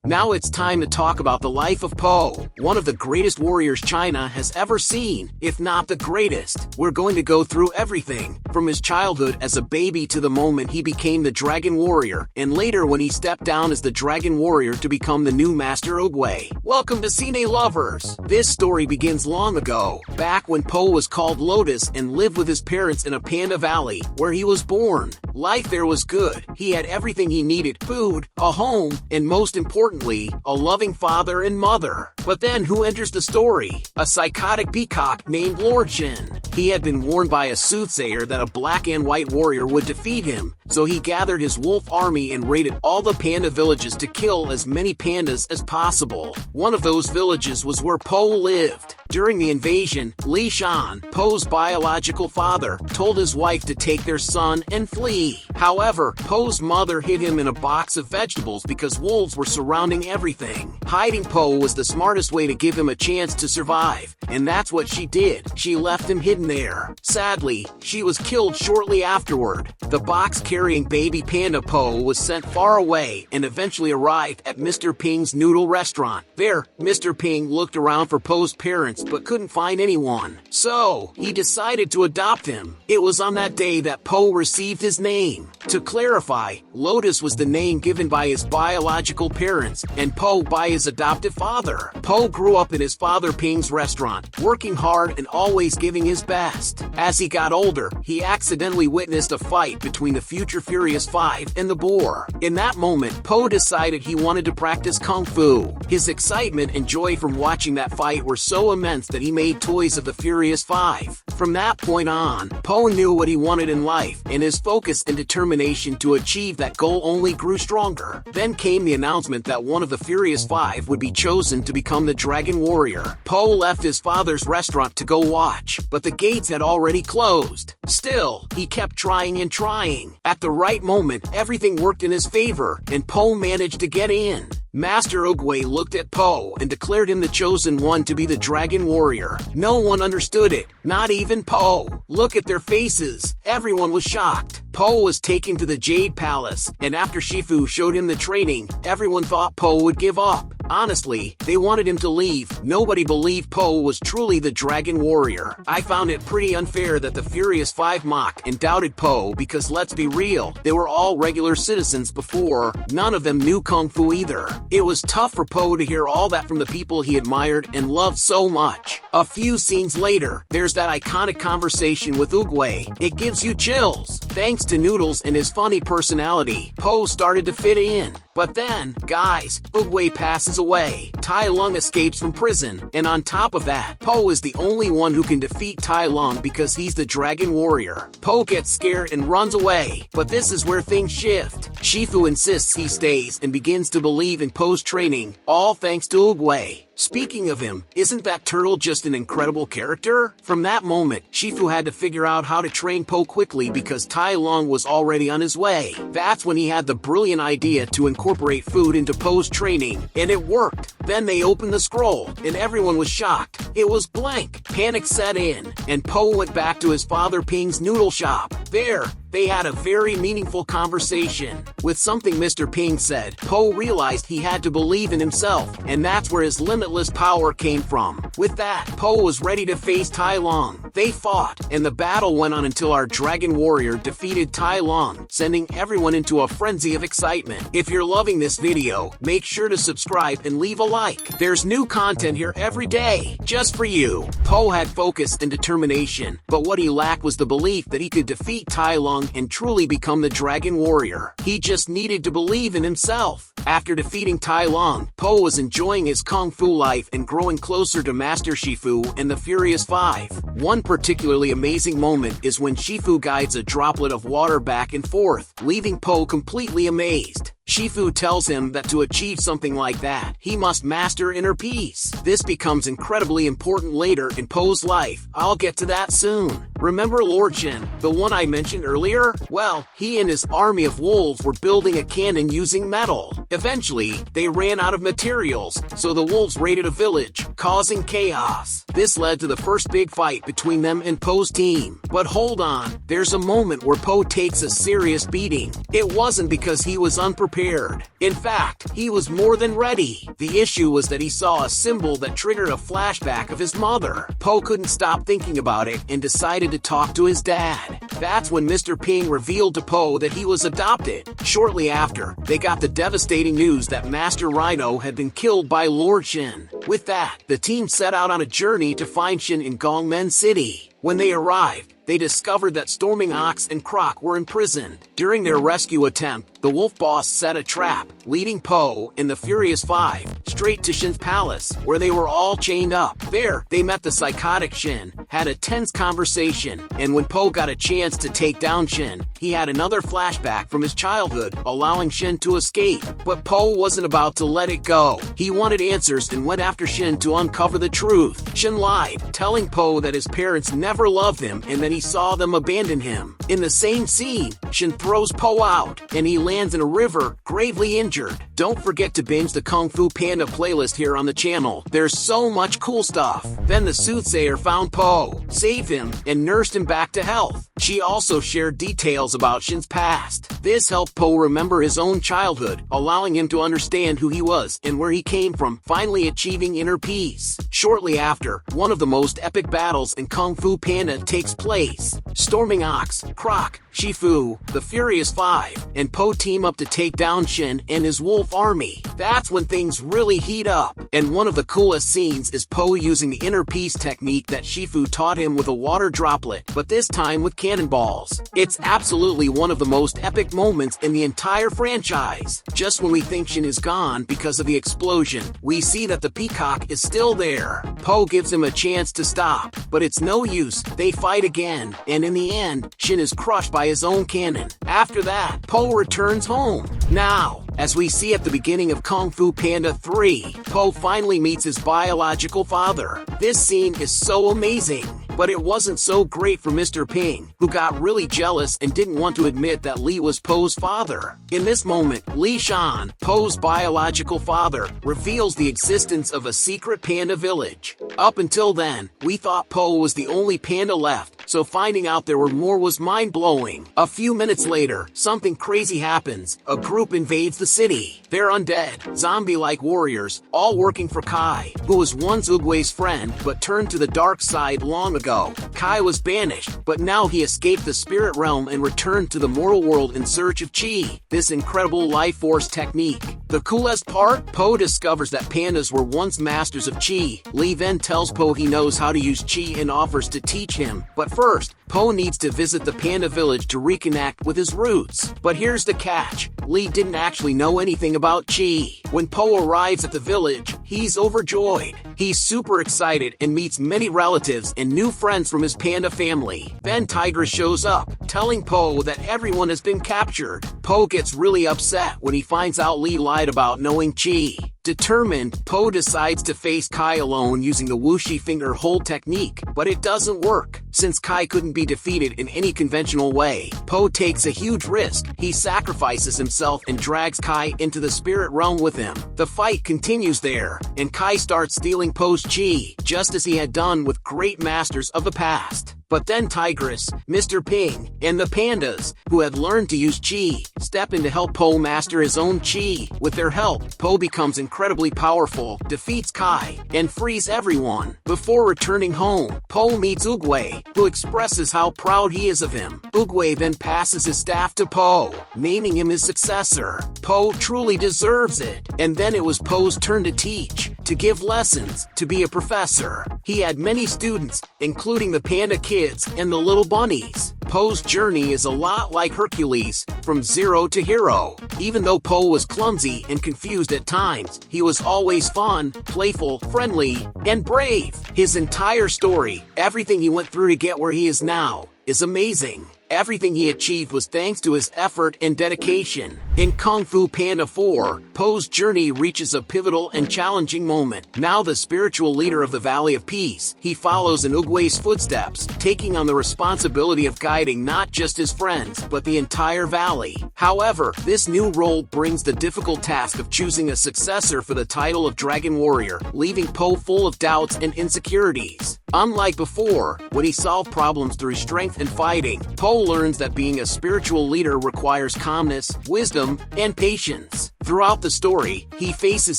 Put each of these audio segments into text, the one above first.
Now it's time to talk about the life of Po, one of the greatest warriors China has ever seen, if not the greatest. We're going to go through everything, from his childhood as a baby to the moment he became the Dragon Warrior, and later when he stepped down as the Dragon Warrior to become the new Master Oogway. Welcome to Cine lovers! This story begins long ago, back when Po was called Lotus and lived with his parents in a Panda Valley, where he was born. Life there was good. He had everything he needed: food, a home, and most importantly, a loving father and mother. But then who enters the story? A psychotic peacock named Lord Shen. He had been warned by a soothsayer that a black and white warrior would defeat him, so he gathered his wolf army and raided all the panda villages to kill as many pandas as possible. One of those villages was where Po lived. During the invasion, Li Shan, Po's biological father, told his wife to take their son and flee. However, Po's mother hid him in a box of vegetables because wolves were surrounding everything. Hiding Po was the smartest way to give him a chance to survive, and that's what she did. She left him hidden there. Sadly, she was killed shortly afterward. The box carrying baby panda Po was sent far away and eventually arrived at Mr. Ping's noodle restaurant. There, Mr. Ping looked around for Po's parents but couldn't find anyone. So, he decided to adopt him. It was on that day that Po received his name. To clarify, Lotus was the name given by his biological parents, and Po by his adoptive father. Po grew up in his father Ping's restaurant, working hard and always giving his best. As he got older, he accidentally witnessed a fight between the future Furious Five and the boar. In that moment, Po decided he wanted to practice Kung Fu. His excitement and joy from watching that fight were so immense that he made toys of the Furious Five. From that point on, Po knew what he wanted in life, and his focus and determination to achieve that goal only grew stronger. Then came the announcement that one of the Furious Five would be chosen to become the Dragon Warrior. Po left his father's restaurant to go watch, but the gates had already closed. Still, he kept trying and trying. At the right moment, everything worked in his favor, and Po managed to get in. Master Oogway looked at Po and declared him the chosen one to be the Dragon Warrior. No one understood it, not even Po. Look at their faces. Everyone was shocked. Po was taken to the Jade Palace, and after Shifu showed him the training, everyone thought Po would give up. Honestly, they wanted him to leave. Nobody believed Po was truly the Dragon Warrior. I found it pretty unfair that the Furious Five mocked and doubted Po because let's be real, they were all regular citizens before. None of them knew Kung Fu either. It was tough for Po to hear all that from the people he admired and loved so much. A few scenes later, there's that iconic conversation with Oogway. It gives you chills. Thanks to Noodles and his funny personality, Po started to fit in. But then, guys, Oogway passes away. Tai Lung escapes from prison, and on top of that, Po is the only one who can defeat Tai Lung because he's the Dragon Warrior. Po gets scared and runs away, but this is where things shift. Shifu insists he stays and begins to believe in Po's training, all thanks to Oogway. Speaking of him, isn't that turtle just an incredible character? From that moment, Shifu had to figure out how to train Po quickly because Tai Lung was already on his way. That's when he had the brilliant idea to incorporate food into Po's training, and it worked. Then they opened the scroll, and everyone was shocked. It was blank. Panic set in, and Po went back to his father Ping's noodle shop. There, they had a very meaningful conversation. With something Mr. Ping said, Po realized he had to believe in himself, and that's where his limitless power came from. With that, Po was ready to face Tai Lung. They fought, and the battle went on until our Dragon Warrior defeated Tai Lung, sending everyone into a frenzy of excitement. If you're loving this video, make sure to subscribe and leave a like. There's new content here every day, just for you. Po had focus and determination, but what he lacked was the belief that he could defeat Tai Lung and truly become the Dragon Warrior. He just needed to believe in himself. After defeating Tai Lung, Po was enjoying his Kung Fu life and growing closer to Master Shifu and the Furious Five. One particularly amazing moment is when Shifu guides a droplet of water back and forth, leaving Po completely amazed. Shifu tells him that to achieve something like that, he must master inner peace. This becomes incredibly important later in Po's life. I'll get to that soon. Remember Lord Shen, the one I mentioned earlier? Well, he and his army of wolves were building a cannon using metal. Eventually, they ran out of materials, so the wolves raided a village, causing chaos. This led to the first big fight between them and Po's team. But hold on, there's a moment where Po takes a serious beating. It wasn't because he was unprepared prepared. In fact, he was more than ready. The issue was that he saw a symbol that triggered a flashback of his mother. Po couldn't stop thinking about it and decided to talk to his dad. That's when Mr. Ping revealed to Po that he was adopted. Shortly after, they got the devastating news that Master Rhino had been killed by Lord Shen. With that, the team set out on a journey to find Shen in Gongmen City. When they arrived, they discovered that Storming Ox and Croc were imprisoned. During their rescue attempt, the Wolf Boss set a trap, leading Po and the Furious Five straight to Shen's palace, where they were all chained up. There, they met the psychotic Shen, had a tense conversation, and when Po got a chance to take down Shen, he had another flashback from his childhood, allowing Shen to escape. But Po wasn't about to let it go. He wanted answers and went after Shen to uncover the truth. Shen lied, telling Po that his parents never loved him and that he saw them abandon him. In the same scene, Shen throws Po out, and he lands in a river, gravely injured. Don't forget to binge the Kung Fu Panda playlist here on the channel. There's so much cool stuff. Then the soothsayer found Po, saved him, and nursed him back to health. She also shared details about Shen's past. This helped Po remember his own childhood, allowing him to understand who he was and where he came from, finally achieving inner peace. Shortly after, one of the most epic battles in Kung Fu Panda takes place. Storming Ox, Croc, Shifu, the Furious Five, and Po team up to take down Shen and his wolf army. That's when things really heat up. And one of the coolest scenes is Po using the inner peace technique that Shifu taught him with a water droplet, but this time with cannonballs. It's absolutely one of the most epic moments in the entire franchise. Just when we think Shen is gone because of the explosion, we see that the peacock is still there. Po gives him a chance to stop, but it's no use. They fight again, and in the end, Shen is crushed by his own cannon. After that, Po returns home. Now, as we see at the beginning of Kung Fu Panda 3, Po finally meets his biological father. This scene is so amazing. But it wasn't so great for Mr. Ping, who got really jealous and didn't want to admit that Li was Po's father. In this moment, Li Shan, Po's biological father, reveals the existence of a secret panda village. Up until then, we thought Po was the only panda left, so finding out there were more was mind-blowing. A few minutes later, something crazy happens. A group invades the city. They're undead, zombie-like warriors, all working for Kai, who was once Oogway's friend but turned to the dark side long ago. Kai was banished, but now he escaped the spirit realm and returned to the mortal world in search of Chi, this incredible life force technique. The coolest part? Po discovers that pandas were once masters of Chi. Li then tells Po he knows how to use Chi and offers to teach him. But first, Po needs to visit the panda village to reconnect with his roots. But here's the catch. Li didn't actually know anything about Chi. When Po arrives at the village, he's overjoyed. He's super excited and meets many relatives and new friends from his panda family. Then Tigress shows up, telling Po that everyone has been captured. Po gets really upset when he finds out Li lied about knowing Chi. Determined, Po decides to face Kai alone using the whooshy finger hold technique, but it doesn't work. Since Kai couldn't be defeated in any conventional way, Po takes a huge risk. He sacrifices himself and drags Kai into the spirit realm with him. The fight continues there, and Kai starts stealing Po's Chi, just as he had done with great masters of the past. But then Tigress, Mr. Ping, and the pandas, who had learned to use Chi, step in to help Po master his own Chi. With their help, Po becomes incredibly powerful, defeats Kai, and frees everyone. Before returning home, Po meets Oogway, who expresses how proud he is of him. Oogway then passes his staff to Po, naming him his successor. Po truly deserves it. And then it was Po's turn to teach, to give lessons, to be a professor. He had many students, including the panda kids and the little bunnies. Po's journey is a lot like Hercules, from zero to hero. Even though Po was clumsy and confused at times, he was always fun, playful, friendly, and brave. His entire story, everything he went through to get where he is now, is amazing. Everything he achieved was thanks to his effort and dedication. In Kung Fu Panda 4, Po's journey reaches a pivotal and challenging moment. Now the spiritual leader of the Valley of Peace, he follows in Oogway's footsteps, taking on the responsibility of guiding not just his friends, but the entire valley. However, this new role brings the difficult task of choosing a successor for the title of Dragon Warrior, leaving Po full of doubts and insecurities. Unlike before, when he solved problems through strength and fighting, Po learns that being a spiritual leader requires calmness, wisdom, wisdom, and patience. Throughout the story, he faces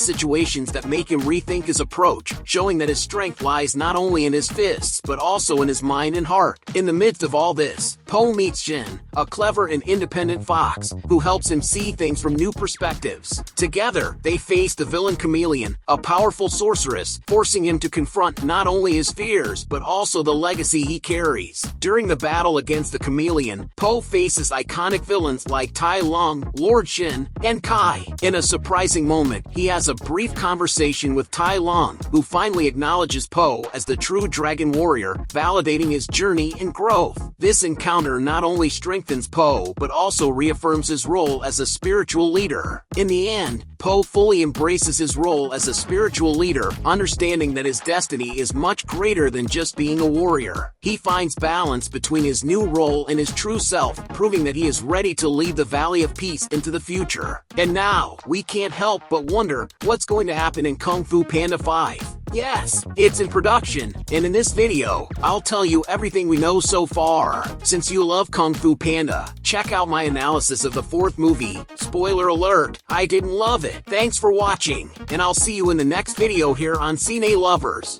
situations that make him rethink his approach, showing that his strength lies not only in his fists but also in his mind and heart. In the midst of all this, Po meets Shen, a clever and independent fox, who helps him see things from new perspectives. Together, they face the villain Chameleon, a powerful sorceress, forcing him to confront not only his fears but also the legacy he carries. During the battle against the Chameleon, Po faces iconic villains like Tai Lung, Lord Shen, and Kai. In a surprising moment, he has a brief conversation with Tai Lung, who finally acknowledges Po as the true dragon warrior, validating his journey and growth. This encounter not only strengthens Po but also reaffirms his role as a spiritual leader. In the end, Po fully embraces his role as a spiritual leader, understanding that his destiny is much greater than just being a warrior. He finds balance between his new role and his true self, proving that he is ready to lead the Valley of Peace into the future. And now, we can't help but wonder what's going to happen in Kung Fu Panda 5. Yes, it's in production, and in this video, I'll tell you everything we know so far. Since you love Kung Fu Panda, check out my analysis of the 4th movie. Spoiler alert, I didn't love it. Thanks for watching, and I'll see you in the next video here on Cine Lovers.